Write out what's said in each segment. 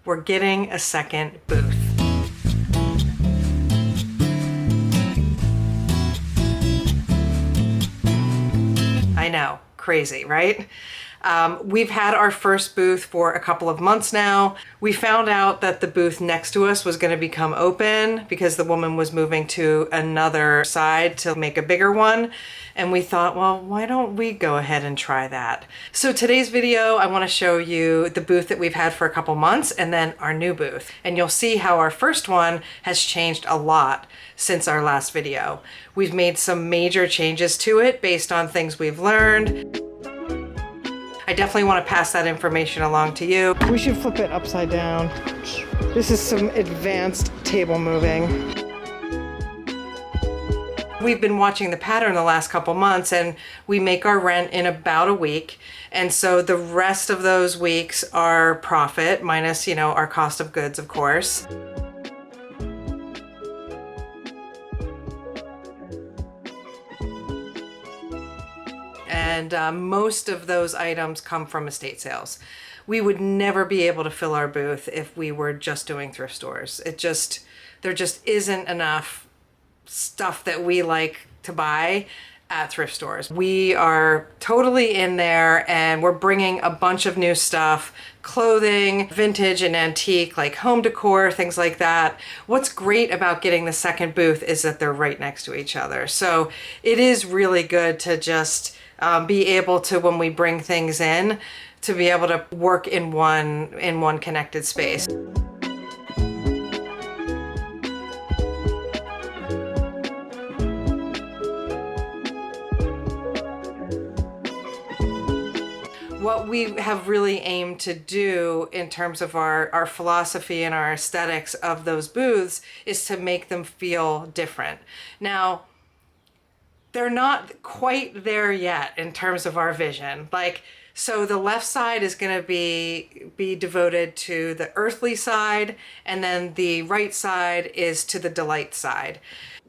We're getting a second booth. I know, crazy, right? We've had our first booth for a couple of months now. We found out that the booth next to us was going to become open because the woman was moving to another side to make a bigger one. And we thought, well, why don't we go ahead and try that? So today's video, I want to show you the booth that we've had for a couple months and then our new booth. And you'll see how our first one has changed a lot since our last video. We've made some major changes to it based on things we've learned. I definitely want to pass that information along to you. We should flip it upside down. This is some advanced table moving. We've been watching the pattern the last couple months, and we make our rent in about a week. And so the rest of those weeks are profit minus, our cost of goods, of course. And most of those items come from estate sales. We would never be able to fill our booth if we were just doing thrift stores. There just isn't enough stuff that we like to buy at thrift stores. We are totally in there, and we're bringing a bunch of new stuff, clothing, vintage and antique, like home decor, things like that. What's great about getting the second booth is that they're right next to each other. So it is really good to just be able to, when we bring things in, to be able to work in one connected space. What we have really aimed to do in terms of our philosophy and our aesthetics of those booths is to make them feel different. Now, they're not quite there yet in terms of our vision. So the left side is going to be devoted to the earthly side, and then the right side is to the delight side.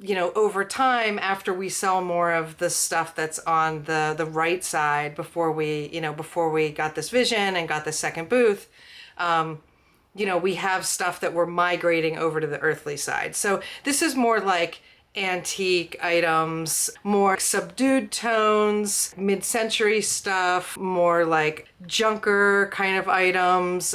Over time, after we sell more of the stuff that's on the right side, before we got this vision and got the second booth, we have stuff that we're migrating over to the earthly side. So this is more like antique items, more subdued tones, mid-century stuff, more like junker kind of items,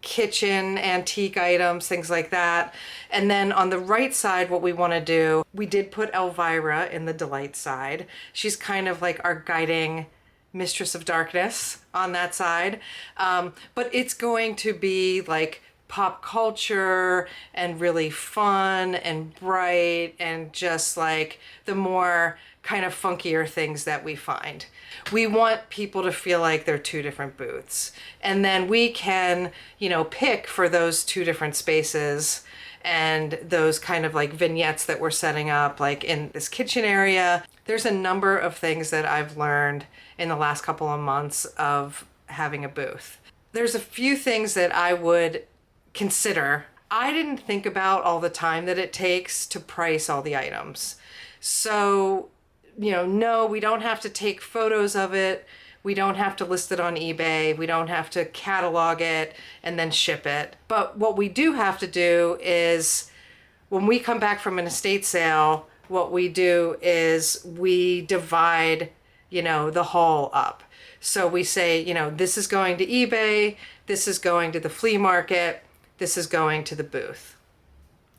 kitchen antique items, things like that. And then on the right side, what we want to do, we did put Elvira in the delight side. She's kind of like our guiding mistress of darkness on that side. But it's going to be like pop culture and really fun and bright and just like the more kind of funkier things that we find. We want people to feel like they're two different booths. And then we can, pick for those two different spaces and those kind of like vignettes that we're setting up, like in this kitchen area. There's a number of things that I've learned in the last couple of months of having a booth. There's a few things that I would consider. I didn't think about all the time that it takes to price all the items. So, no, we don't have to take photos of it. We don't have to list it on eBay. We don't have to catalog it and then ship it. But what we do have to do is, when we come back from an estate sale, what we do is we divide, the haul up. So we say, this is going to eBay, this is going to the flea market, this is going to the booth.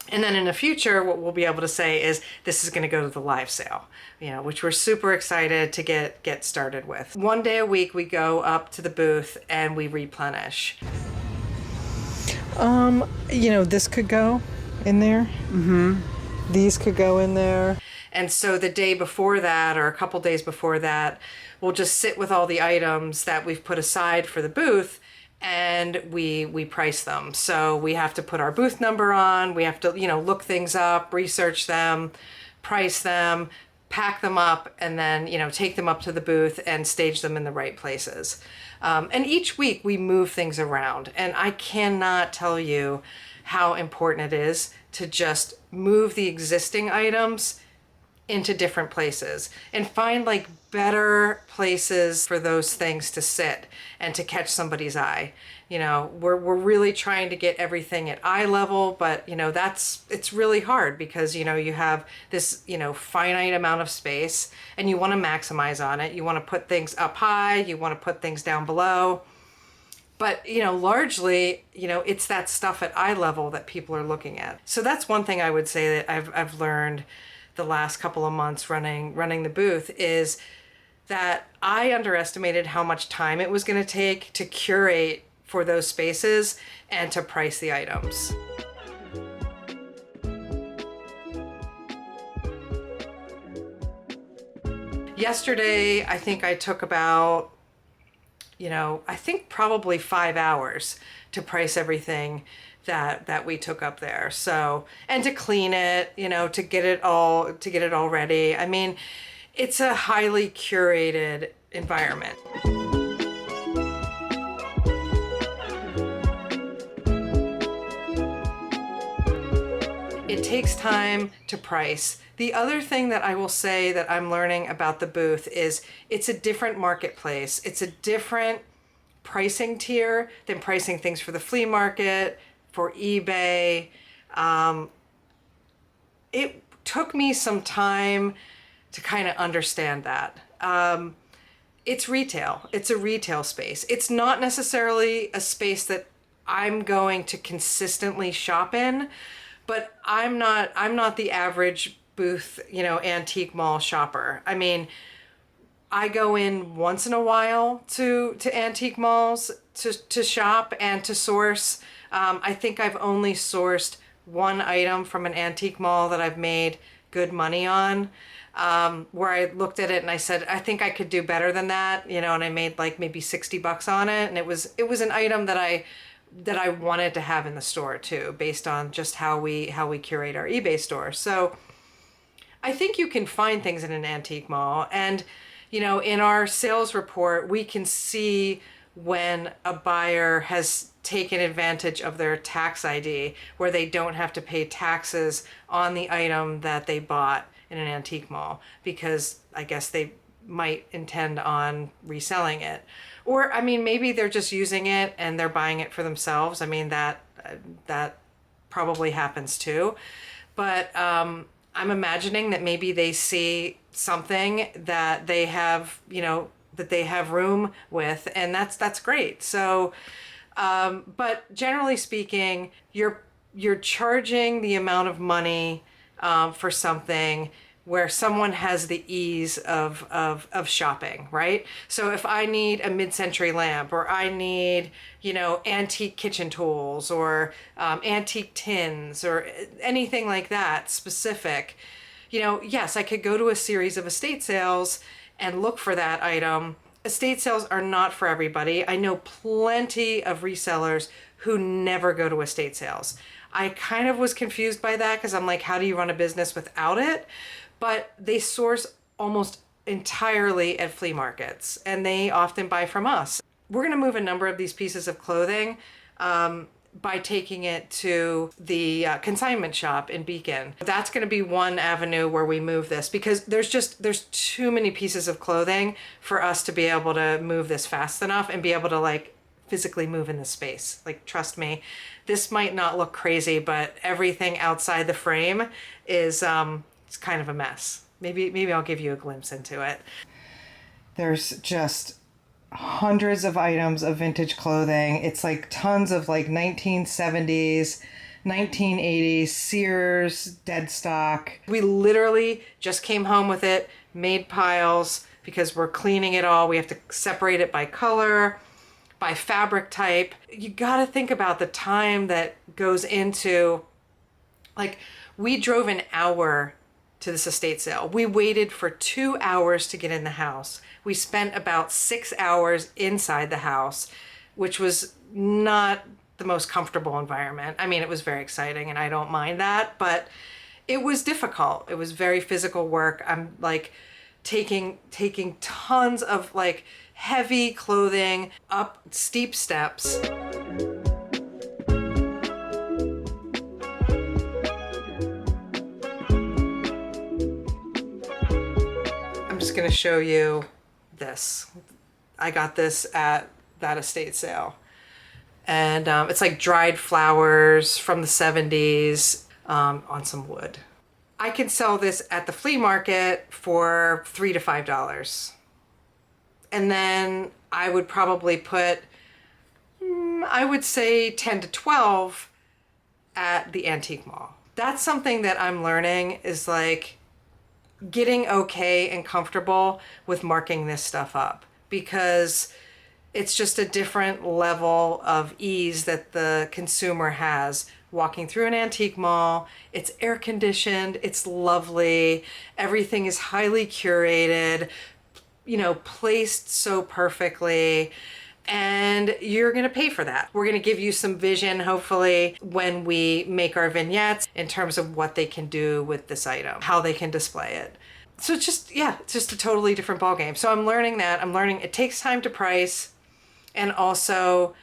And then in the future, what we'll be able to say is this is going to go to the live sale, which we're super excited to get started with. One day a week, we go up to the booth and we replenish. This could go in there. Mm-hmm. These could go in there. And so the day before that, or a couple days before that, we'll just sit with all the items that we've put aside for the booth, and we price them. So we have to put our booth number on, we have to, look things up, research them, price them, pack them up, and then, take them up to the booth and stage them in the right places. And each week we move things around, and I cannot tell you how important it is to just move the existing items into different places and find like better places for those things to sit and to catch somebody's eye. You know, we're really trying to get everything at eye level, but you know, it's really hard because, you know, you have this, you know, finite amount of space and you want to maximize on it. You want to put things up high, you want to put things down below. But, you know, largely, you know, it's that stuff at eye level that people are looking at. So that's one thing I would say that I've learned the last couple of months running the booth is that I underestimated how much time it was going to take to curate for those spaces and to price the items. Yesterday, I think I took about, you know, I think probably 5 hours to price everything that we took up there. So, and to clean it, you know, to get it all ready. I mean, it's a highly curated environment. It takes time to price. The other thing that I will say that I'm learning about the booth is it's a different marketplace. It's a different pricing tier than pricing things for the flea market, for eBay. It took me some time to kind of understand that. It's retail. It's a retail space. It's not necessarily a space that I'm going to consistently shop in, but I'm not the average booth, you know, antique mall shopper. I mean, I go in once in a while to antique malls to shop and to source. I think I've only sourced one item from an antique mall that I've made good money on, where I looked at it and I said, I think I could do better than that, you know, and I made like maybe $60 on it. And it was an item that I wanted to have in the store too, based on just how we curate our eBay store. So I think you can find things in an antique mall. And, you know, in our sales report, we can see when a buyer has taken advantage of their tax ID, where they don't have to pay taxes on the item that they bought in an antique mall, because I guess they might intend on reselling it. Or, I mean, maybe they're just using it and they're buying it for themselves. I mean, that probably happens too. But I'm imagining that maybe they see something that they have, you know, that they have room with, and that's great. So, but generally speaking, you're charging the amount of money for something where someone has the ease of shopping, right? So if I need a mid-century lamp, or I need, you know, antique kitchen tools, or antique tins, or anything like that specific, you know, yes, I could go to a series of estate sales and look for that item. Estate sales are not for everybody. I know plenty of resellers who never go to estate sales. I kind of was confused by that because I'm like, how do you run a business without it? But they source almost entirely at flea markets, and they often buy from us. We're going to move a number of these pieces of clothing by taking it to the consignment shop in Beacon. That's going to be one avenue where we move this, because there's too many pieces of clothing for us to be able to move this fast enough and be able to like physically move in the space. Like, trust me, this might not look crazy, but everything outside the frame is it's kind of a mess. Maybe I'll give you a glimpse into it. There's just hundreds of items of vintage clothing. It's like tons of like 1970s, 1980s Sears dead stock. We literally just came home with it, made piles, because we're cleaning it all. We have to separate it by color, by fabric type. You got to think about the time that goes into, like, we drove an hour to this estate sale. We waited for 2 hours to get in the house. We spent about 6 hours inside the house, which was not the most comfortable environment. I mean, it was very exciting and I don't mind that, but it was difficult. It was very physical work. I'm like taking tons of like heavy clothing up steep steps. just going to show you this. I got this at that estate sale. And it's like dried flowers from the 70s on some wood. I can sell this at the flea market for $3 to $5. And then I would probably put, I would say 10 to 12 at the antique mall. That's something that I'm learning, is like getting okay and comfortable with marking this stuff up, because it's just a different level of ease that the consumer has walking through an antique mall. It's air conditioned, it's lovely, everything is highly curated, you know, placed so perfectly, and you're going to pay for that. We're going to give you some vision, hopefully, when we make our vignettes in terms of what they can do with this item, how they can display it. So it's just, yeah, it's just a totally different ballgame. So I'm learning that. I'm learning it takes time to price, and also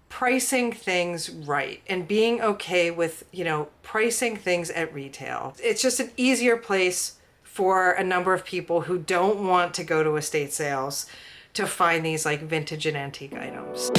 pricing things right and being okay with, you know, pricing things at retail. It's just an easier place for a number of people who don't want to go to estate sales to find these like vintage and antique items.